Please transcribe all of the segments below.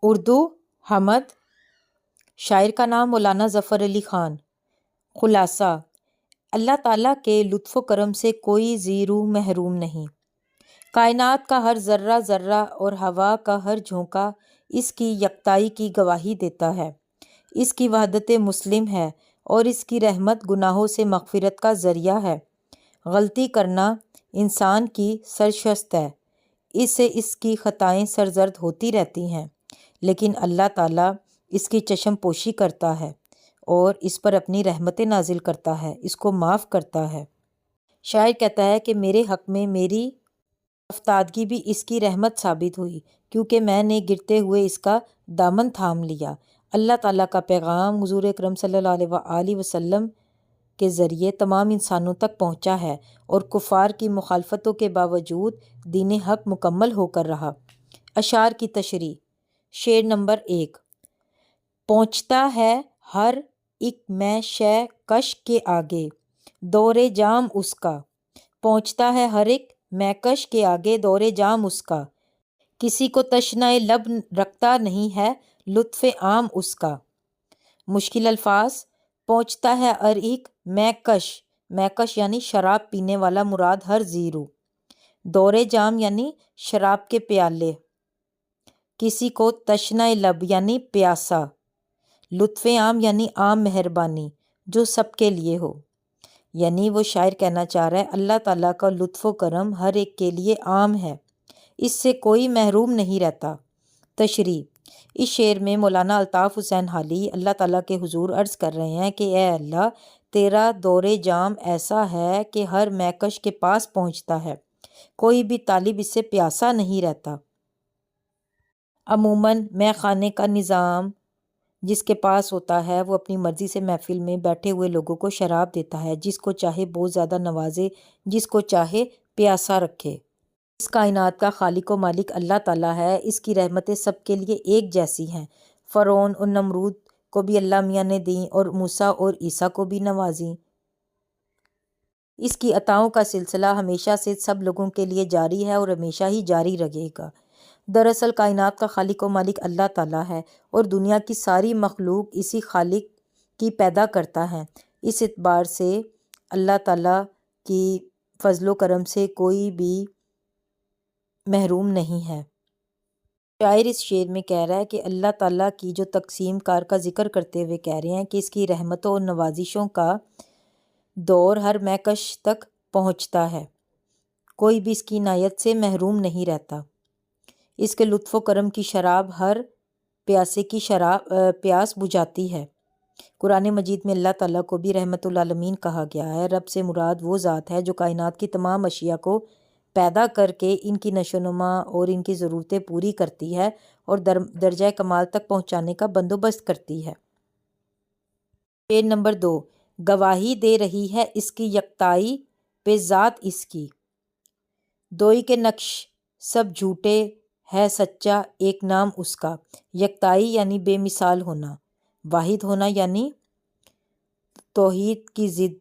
اردو حمد، شاعر کا نام مولانا ظفر علی خان۔ خلاصہ: اللہ تعالیٰ کے لطف و کرم سے کوئی ذی روح محروم نہیں۔ کائنات کا ہر ذرہ ذرہ اور ہوا کا ہر جھونکا اس کی یکتائی کی گواہی دیتا ہے، اس کی وحدت مسلم ہے اور اس کی رحمت گناہوں سے مغفرت کا ذریعہ ہے۔ غلطی کرنا انسان کی سرشست ہے، اس سے اس کی خطائیں سرزد ہوتی رہتی ہیں، لیکن اللہ تعالیٰ اس کی چشم پوشی کرتا ہے اور اس پر اپنی رحمتیں نازل کرتا ہے، اس کو معاف کرتا ہے۔ شاعر کہتا ہے کہ میرے حق میں میری افتادگی بھی اس کی رحمت ثابت ہوئی، کیونکہ میں نے گرتے ہوئے اس کا دامن تھام لیا۔ اللہ تعالیٰ کا پیغام حضور اکرم صلی اللہ علیہ وآلہ وسلم کے ذریعے تمام انسانوں تک پہنچا ہے اور کفار کی مخالفتوں کے باوجود دین حق مکمل ہو کر رہا۔ اشعار کی تشریح۔ شعر نمبر 1۔ پہنچتا ہے ہر ایک میں شے کش کے آگے، دور جام اس کا۔ پہنچتا ہے ہر ایک میں کش کے آگے، دور جام اس کا۔ کسی کو تشنہ لب رکھتا نہیں ہے لطف عام اس کا۔ مشکل الفاظ۔ پہنچتا ہے ہر ایک میں کش یعنی شراب پینے والا، مراد ہر ذی روح۔ دور جام یعنی شراب کے پیالے۔ کسی کو تشنہ لب یعنی پیاسا۔ لطف عام یعنی عام مہربانی جو سب کے لیے ہو، یعنی وہ شاعر کہنا چاہ رہا ہے اللہ تعالیٰ کا لطف و کرم ہر ایک کے لیے عام ہے، اس سے کوئی محروم نہیں رہتا۔ تشریح۔ اس شعر میں مولانا الطاف حسین حالی اللہ تعالیٰ کے حضور عرض کر رہے ہیں کہ اے اللہ، تیرا دور جام ایسا ہے کہ ہر مہکش کے پاس پہنچتا ہے، کوئی بھی طالب اس سے پیاسا نہیں رہتا۔ عموماً مے خانے کا نظام جس کے پاس ہوتا ہے وہ اپنی مرضی سے محفل میں بیٹھے ہوئے لوگوں کو شراب دیتا ہے، جس کو چاہے بہت زیادہ نوازے، جس کو چاہے پیاسا رکھے۔ اس کائنات کا خالق و مالک اللہ تعالیٰ ہے، اس کی رحمتیں سب کے لیے ایک جیسی ہیں۔ فرعون اور نمرود کو بھی اللہ میاں نے دیں اور موسیٰ اور عیسیٰ کو بھی نوازیں۔ اس کی عطاؤں کا سلسلہ ہمیشہ سے سب لوگوں کے لیے جاری ہے اور ہمیشہ ہی جاری رہے گا۔ دراصل کائنات کا خالق و مالک اللہ تعالیٰ ہے اور دنیا کی ساری مخلوق اسی خالق کی پیدا کرتا ہے۔ اس اعتبار سے اللہ تعالیٰ کی فضل و کرم سے کوئی بھی محروم نہیں ہے۔ شاعر اس شعر میں کہہ رہا ہے کہ اللہ تعالیٰ کی جو تقسیم کار کا ذکر کرتے ہوئے کہہ رہے ہیں کہ اس کی رحمتوں اور نوازشوں کا دور ہر مہکش تک پہنچتا ہے، کوئی بھی اس کی عنایت سے محروم نہیں رہتا۔ اس کے لطف و کرم کی شراب ہر پیاسے کی پیاس بجھاتی ہے۔ قرآن مجید میں اللہ تعالیٰ کو بھی رحمت العالمین کہا گیا ہے۔ رب سے مراد وہ ذات ہے جو کائنات کی تمام اشیاء کو پیدا کر کے ان کی نشو و نما اور ان کی ضرورتیں پوری کرتی ہے اور درجہ کمال تک پہنچانے کا بندوبست کرتی ہے۔ شعر نمبر 2۔ گواہی دے رہی ہے اس کی یکتائی پہ ذات اس کی، دوئی کے نقش سب جھوٹے ہے سچا ایک نام اس کا۔ یکتائی یعنی بے مثال ہونا، واحد ہونا یعنی توحید کی ضد،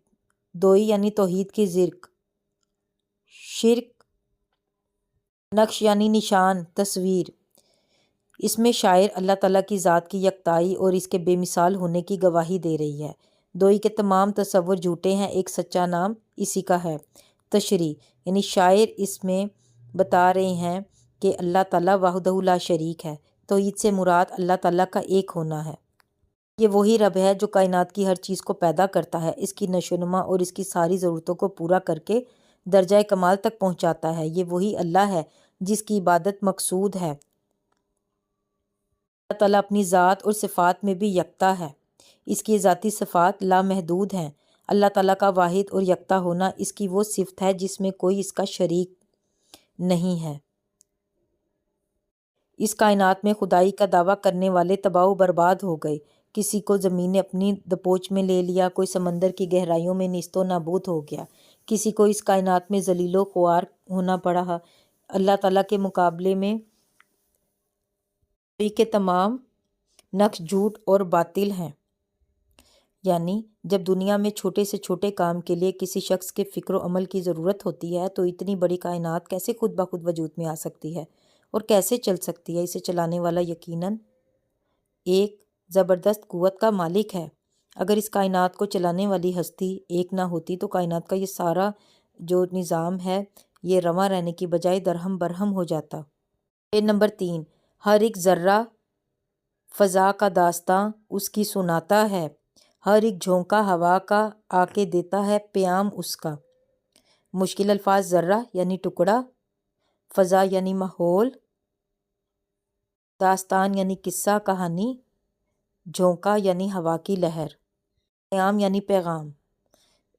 دوئی یعنی توحید کی ضرک، شرک، نقش یعنی نشان، تصویر۔ اس میں شاعر اللہ تعالیٰ کی ذات کی یکتائی اور اس کے بے مثال ہونے کی گواہی دے رہی ہے۔ دوئی کے تمام تصور جھوٹے ہیں، ایک سچا نام اسی کا ہے۔ تشریح۔ یعنی شاعر اس میں بتا رہے ہیں کہ اللہ تعالیٰ وحدہ لا شریک ہے، توحید سے مراد اللہ تعالیٰ کا ایک ہونا ہے۔ یہ وہی رب ہے جو کائنات کی ہر چیز کو پیدا کرتا ہے، اس کی نشو و نما اور اس کی ساری ضرورتوں کو پورا کر کے درجہ کمال تک پہنچاتا ہے۔ یہ وہی اللہ ہے جس کی عبادت مقصود ہے۔ اللہ تعالیٰ اپنی ذات اور صفات میں بھی یکتا ہے، اس کی ذاتی صفات لامحدود ہیں۔ اللہ تعالیٰ کا واحد اور یکتا ہونا اس کی وہ صفت ہے جس میں کوئی اس کا شریک نہیں ہے۔ اس کائنات میں خدائی کا دعویٰ کرنے والے تباہ و برباد ہو گئے، کسی کو زمین نے اپنی دبوچ میں لے لیا، کوئی سمندر کی گہرائیوں میں نیست و نابود ہو گیا، کسی کو اس کائنات میں ذلیل و خوار ہونا پڑا۔ اللہ تعالیٰ کے مقابلے میں کے تمام نقش جھوٹ اور باطل ہیں۔ یعنی جب دنیا میں چھوٹے سے چھوٹے کام کے لیے کسی شخص کے فکر و عمل کی ضرورت ہوتی ہے تو اتنی بڑی کائنات کیسے خود بخود وجود میں آ سکتی ہے؟ اور کیسے چل سکتی ہے؟ اسے چلانے والا یقیناً ایک زبردست قوت کا مالک ہے۔ اگر اس کائنات کو چلانے والی ہستی ایک نہ ہوتی تو کائنات کا یہ سارا جو نظام ہے یہ رواں رہنے کی بجائے درہم برہم ہو جاتا۔ نمبر 3، ہر ایک ذرہ فضا کا داستاں اس کی سناتا ہے، ہر ایک جھونکا ہوا کا آ کے دیتا ہے پیام اس کا۔ مشکل الفاظ: ذرہ یعنی ٹکڑا، فضا یعنی ماحول، داستان یعنی قصہ کہانی، جھونکا یعنی ہوا کی لہر، پیام یعنی پیغام۔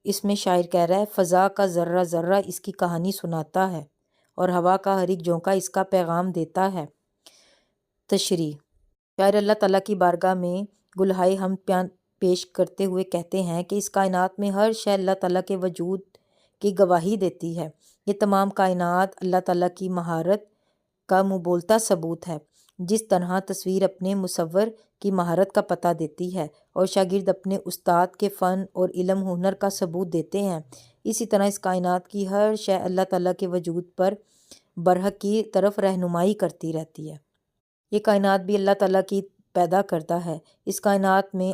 اس میں شاعر کہہ رہا ہے فضا کا ذرہ ذرہ اس کی کہانی سناتا ہے اور ہوا کا ہر ایک جھونکا اس کا پیغام دیتا ہے۔ تشریح: شاعر اللہ تعالیٰ کی بارگاہ میں گلہائے حمد پیش کرتے ہوئے کہتے ہیں کہ اس کائنات میں ہر شے اللہ تعالیٰ کے وجود کی گواہی دیتی ہے۔ یہ تمام کائنات اللہ تعالیٰ کی مہارت کا منہ بولتا ثبوت ہے۔ جس طرح تصویر اپنے مصور کی مہارت کا پتہ دیتی ہے اور شاگرد اپنے استاد کے فن اور علم ہنر کا ثبوت دیتے ہیں، اسی طرح اس کائنات کی ہر شے اللہ تعالیٰ کے وجود پر برحق کی طرف رہنمائی کرتی رہتی ہے۔ یہ کائنات بھی اللہ تعالیٰ کی پیدا کردہ ہے۔ اس کائنات میں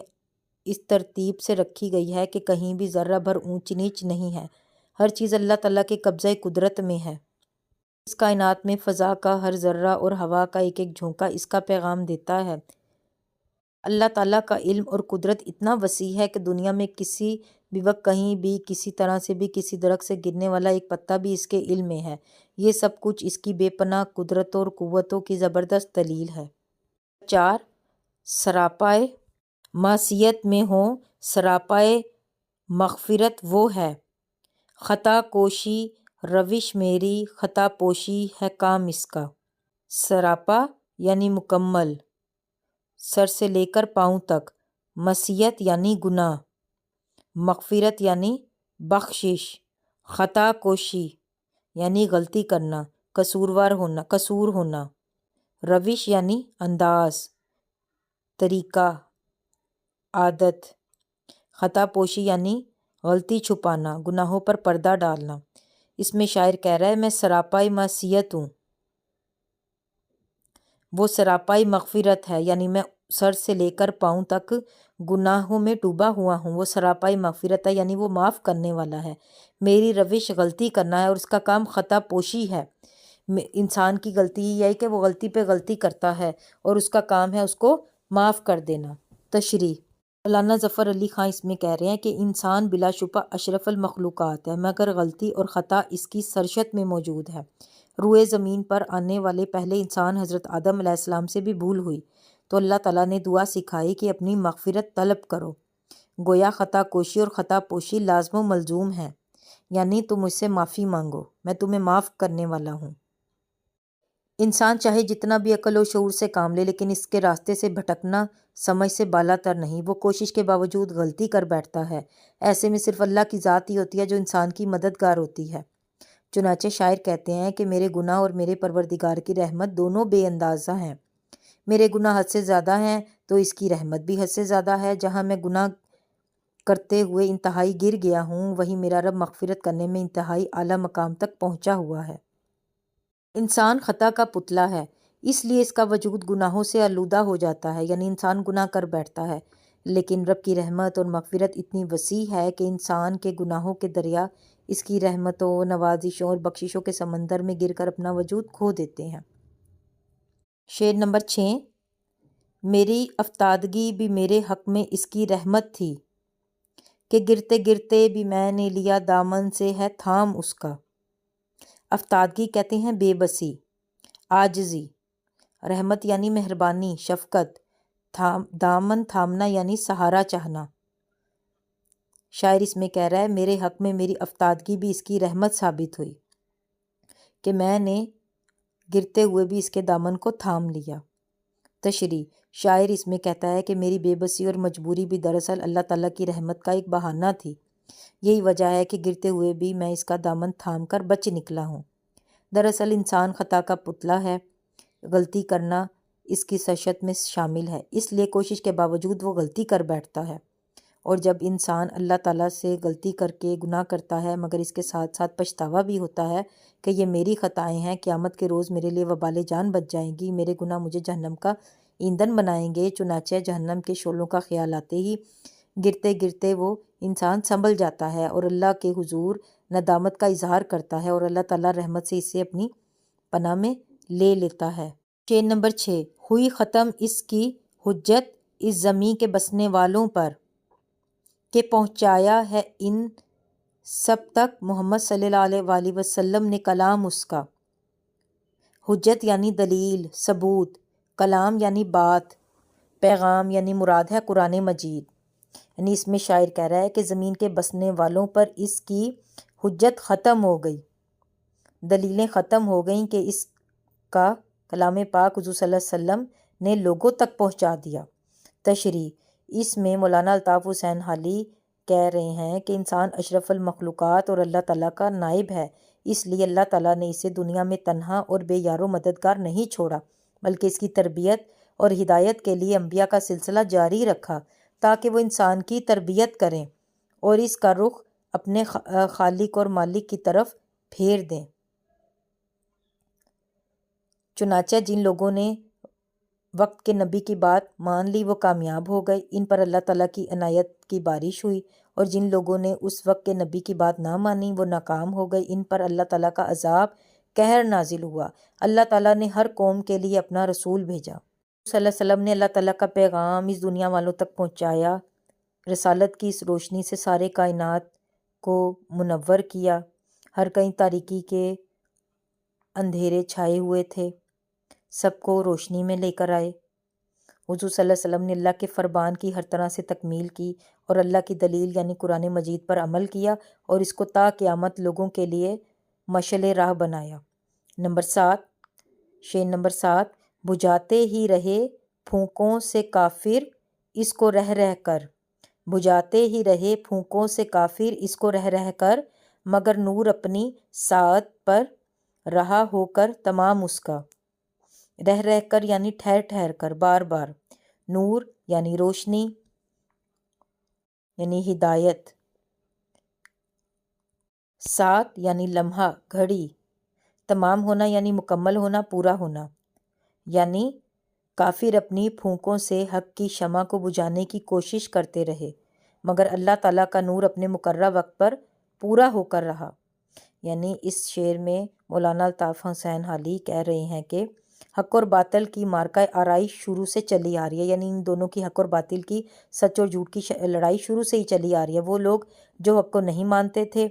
اس ترتیب سے رکھی گئی ہے کہ کہیں بھی ذرہ بھر اونچ نیچ نہیں ہے، ہر چیز اللہ تعالیٰ کے قبضہ قدرت میں ہے۔ اس کائنات میں فضا کا ہر ذرہ اور ہوا کا ایک ایک جھونکا اس کا پیغام دیتا ہے۔ اللہ تعالیٰ کا علم اور قدرت اتنا وسیع ہے کہ دنیا میں کسی بھی وقت کہیں بھی کسی طرح سے بھی کسی درخت سے گرنے والا ایک پتا بھی اس کے علم میں ہے۔ یہ سب کچھ اس کی بے پناہ قدرت اور قوتوں کی زبردست دلیل ہے۔ 4، سراپائے معصیت میں ہوں سراپائے مغفرت وہ ہے، خطا کوشی روش میری خطا پوشی ہے کام اس کا۔ سراپا یعنی مکمل، سر سے لے کر پاؤں تک، معصیت یعنی گناہ، مغفرت یعنی بخشش، خطا کوشی یعنی غلطی کرنا، قصور ہونا، روش یعنی انداز، طریقہ، عادت، خطا پوشی یعنی غلطی چھپانا، گناہوں پر پردہ ڈالنا۔ اس میں شاعر کہہ رہا ہے میں سراپائی معصیت ہوں، وہ سراپائی مغفرت ہے، یعنی میں سر سے لے کر پاؤں تک گناہوں میں ڈوبا ہوا ہوں، وہ سراپائی مغفرت ہے یعنی وہ معاف کرنے والا ہے۔ میری روش غلطی کرنا ہے اور اس کا کام خطا پوشی ہے۔ انسان کی غلطی یہ ہے کہ وہ غلطی پہ غلطی کرتا ہے اور اس کا کام ہے اس کو معاف کر دینا۔ تشریح: مولانا ظفر علی خان اس میں کہہ رہے ہیں کہ انسان بلا شبہ اشرف المخلوقات ہے، مگر غلطی اور خطا اس کی سرشت میں موجود ہے۔ روئے زمین پر آنے والے پہلے انسان حضرت آدم علیہ السلام سے بھی بھول ہوئی تو اللہ تعالیٰ نے دعا سکھائی کہ اپنی مغفرت طلب کرو۔ گویا خطا کوشی اور خطا پوشی لازم و ملزوم ہے، یعنی تم مجھ سے معافی مانگو، میں تمہیں معاف کرنے والا ہوں۔ انسان چاہے جتنا بھی عقل و شعور سے کام لے لیکن اس کے راستے سے بھٹکنا سمجھ سے بالا تر نہیں، وہ کوشش کے باوجود غلطی کر بیٹھتا ہے۔ ایسے میں صرف اللہ کی ذات ہی ہوتی ہے جو انسان کی مددگار ہوتی ہے۔ چنانچہ شاعر کہتے ہیں کہ میرے گناہ اور میرے پروردگار کی رحمت دونوں بے اندازہ ہیں۔ میرے گناہ حد سے زیادہ ہیں تو اس کی رحمت بھی حد سے زیادہ ہے۔ جہاں میں گناہ کرتے ہوئے انتہائی گر گیا ہوں وہیں میرا رب مغفرت کرنے میں انتہائی اعلیٰ مقام تک پہنچا ہوا ہے۔ انسان خطا کا پتلا ہے، اس لیے اس کا وجود گناہوں سے آلودہ ہو جاتا ہے، یعنی انسان گناہ کر بیٹھتا ہے۔ لیکن رب کی رحمت اور مغفرت اتنی وسیع ہے کہ انسان کے گناہوں کے دریا اس کی رحمتوں، نوازشوں اور بخششوں کے سمندر میں گر کر اپنا وجود کھو دیتے ہیں۔ شعر نمبر 6، میری افتادگی بھی میرے حق میں اس کی رحمت تھی، کہ گرتے گرتے بھی میں نے لیا دامن سے ہے تھام اس کا۔ افتادگی کہتے ہیں بے بسی، عاجزی، رحمت یعنی مہربانی، شفقت، دامن تھامنا یعنی سہارا چاہنا۔ شاعر اس میں کہہ رہا ہے میرے حق میں میری افتادگی بھی اس کی رحمت ثابت ہوئی کہ میں نے گرتے ہوئے بھی اس کے دامن کو تھام لیا۔ تشریح: شاعر اس میں کہتا ہے کہ میری بے بسی اور مجبوری بھی دراصل اللہ تعالیٰ کی رحمت کا ایک بہانہ تھی، یہی وجہ ہے کہ گرتے ہوئے بھی میں اس کا دامن تھام کر بچ نکلا ہوں۔ دراصل انسان خطا کا پتلا ہے، غلطی کرنا اس کی سرشت میں شامل ہے، اس لیے کوشش کے باوجود وہ غلطی کر بیٹھتا ہے اور جب انسان اللہ تعالیٰ سے غلطی کر کے گناہ کرتا ہے مگر اس کے ساتھ ساتھ پچھتاوا بھی ہوتا ہے کہ یہ میری خطائیں ہیں، قیامت کے روز میرے لیے وبال جان بچ جائیں گی، میرے گناہ مجھے جہنم کا ایندھن بنائیں گے، چنانچہ جہنم کے شعلوں کا خیال آتے ہی گرتے گرتے وہ انسان سنبھل جاتا ہے اور اللہ کے حضور ندامت کا اظہار کرتا ہے اور اللہ تعالیٰ رحمت سے اسے اپنی پناہ میں لے لیتا ہے۔ چین نمبر 6، ہوئی ختم اس کی حجت اس زمین کے بسنے والوں پر کہ پہنچایا ہے ان سب تک محمد صلی اللہ علیہ وسلم نے کلام اس کا۔ حجت یعنی دلیل، ثبوت، کلام یعنی بات، پیغام یعنی مراد ہے قرآن مجید۔ یعنی اس میں شاعر کہہ رہا ہے کہ زمین کے بسنے والوں پر اس کی حجت ختم ہو گئی، دلیلیں ختم ہو گئیں کہ اس کا کلام پاک حضور صلی اللہ علیہ وسلم نے لوگوں تک پہنچا دیا۔ تشریح، اس میں مولانا الطاف حسین حالی کہہ رہے ہیں کہ انسان اشرف المخلوقات اور اللہ تعالیٰ کا نائب ہے، اس لیے اللہ تعالیٰ نے اسے دنیا میں تنہا اور بے یار و مددگار نہیں چھوڑا بلکہ اس کی تربیت اور ہدایت کے لیے انبیاء کا سلسلہ جاری رکھا تاکہ وہ انسان کی تربیت کریں اور اس کا رخ اپنے خالق اور مالک کی طرف پھیر دیں۔ چنانچہ جن لوگوں نے وقت کے نبی کی بات مان لی وہ کامیاب ہو گئے، ان پر اللہ تعالیٰ کی عنایت کی بارش ہوئی، اور جن لوگوں نے اس وقت کے نبی کی بات نہ مانی وہ ناکام ہو گئے، ان پر اللہ تعالیٰ کا عذاب قہر نازل ہوا۔ اللہ تعالیٰ نے ہر قوم کے لیے اپنا رسول بھیجا۔ صلی اللہ علیہ وسلم نے اللہ تعالیٰ کا پیغام اس دنیا والوں تک پہنچایا، رسالت کی اس روشنی سے سارے کائنات کو منور کیا۔ ہر کہیں تاریکی کے اندھیرے چھائے ہوئے تھے، سب کو روشنی میں لے کر آئے۔ حضور صلی اللہ علیہ وسلم نے اللہ کے فرمان کی ہر طرح سے تکمیل کی اور اللہ کی دلیل یعنی قرآن مجید پر عمل کیا اور اس کو تا قیامت لوگوں کے لیے مشعل راہ بنایا۔ نمبر 7، شین نمبر 7، بجھاتے ہی رہے پھونکوں سے کافر اس کو رہ رہ کر، بجھاتے ہی رہے پھونکوں سے کافر اس کو رہ رہ کر، مگر نور اپنی ساعت پر رہا ہو کر تمام اس کا۔ رہ رہ کر یعنی ٹھہر ٹھہر کر، بار بار۔ نور یعنی روشنی یعنی ہدایت، ساعت یعنی لمحہ، گھڑی، تمام ہونا یعنی مکمل ہونا، پورا ہونا۔ یعنی کافر اپنی پھونکوں سے حق کی شمع کو بجھانے کی کوشش کرتے رہے مگر اللہ تعالیٰ کا نور اپنے مقررہ وقت پر پورا ہو کر رہا۔ یعنی اس شعر میں مولانا الطاف حسین حالی کہہ رہے ہیں کہ حق اور باطل کی مارکہ آرائی شروع سے چلی آ رہی ہے، یعنی ان دونوں کی حق اور باطل کی، سچ اور جھوٹ کی لڑائی شروع سے ہی چلی آ رہی ہے۔ وہ لوگ جو حق کو نہیں مانتے تھے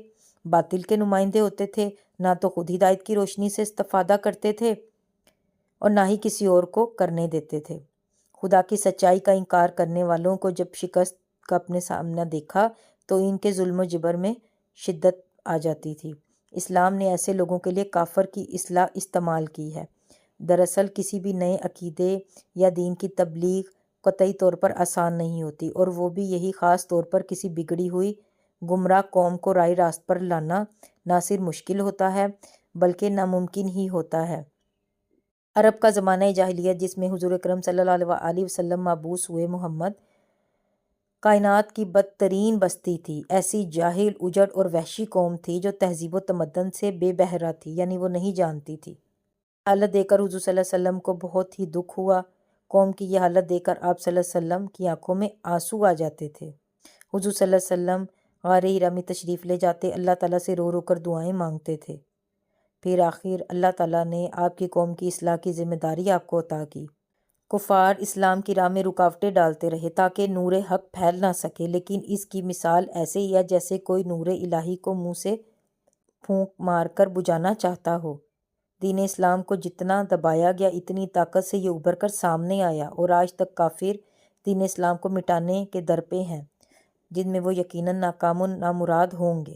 باطل کے نمائندے ہوتے تھے، نہ تو خود ہدایت کی روشنی سے استفادہ کرتے تھے اور نہ ہی کسی اور کو کرنے دیتے تھے۔ خدا کی سچائی کا انکار کرنے والوں کو جب شکست کا اپنے سامنے دیکھا تو ان کے ظلم و جبر میں شدت آ جاتی تھی۔ اسلام نے ایسے لوگوں کے لیے کافر کی اصطلاح استعمال کی ہے۔ دراصل کسی بھی نئے عقیدے یا دین کی تبلیغ قطعی طور پر آسان نہیں ہوتی، اور وہ بھی یہی خاص طور پر کسی بگڑی ہوئی گمراہ قوم کو راہ راست پر لانا نہ صرف مشکل ہوتا ہے بلکہ ناممکن ہی ہوتا ہے۔ عرب کا زمانہ جاہلیت جس میں حضور اکرم صلی اللہ علیہ وسلم مبعوث ہوئے، محمد کائنات کی بدترین بستی تھی۔ ایسی جاہل، اجڑ اور وحشی قوم تھی جو تہذیب و تمدن سے بے بہرہ تھی، یعنی وہ نہیں جانتی تھی۔ حالت دیکھ کر حضور صلی اللہ علیہ وسلم کو بہت ہی دکھ ہوا۔ قوم کی یہ حالت دیکھ کر آپ صلی اللہ علیہ وسلم کی آنکھوں میں آنسو آ جاتے تھے۔ حضور صلی اللہ علیہ وسلم غار ہرا میں تشریف لے جاتے، اللہ تعالیٰ سے رو رو کر دعائیں مانگتے تھے۔ پھر آخر اللہ تعالیٰ نے آپ کی قوم کی اصلاح کی ذمہ داری آپ کو عطا کی۔ کفار اسلام کی راہ میں رکاوٹیں ڈالتے رہے تاکہ نور حق پھیل نہ سکے، لیکن اس کی مثال ایسے ہی ہے جیسے کوئی نور الہی کو منہ سے پھونک مار کر بجھانا چاہتا ہو۔ دین اسلام کو جتنا دبایا گیا اتنی طاقت سے یہ ابھر کر سامنے آیا، اور آج تک کافر دین اسلام کو مٹانے کے در پہ ہیں، جن میں وہ یقیناً ناکام و نامراد ہوں گے۔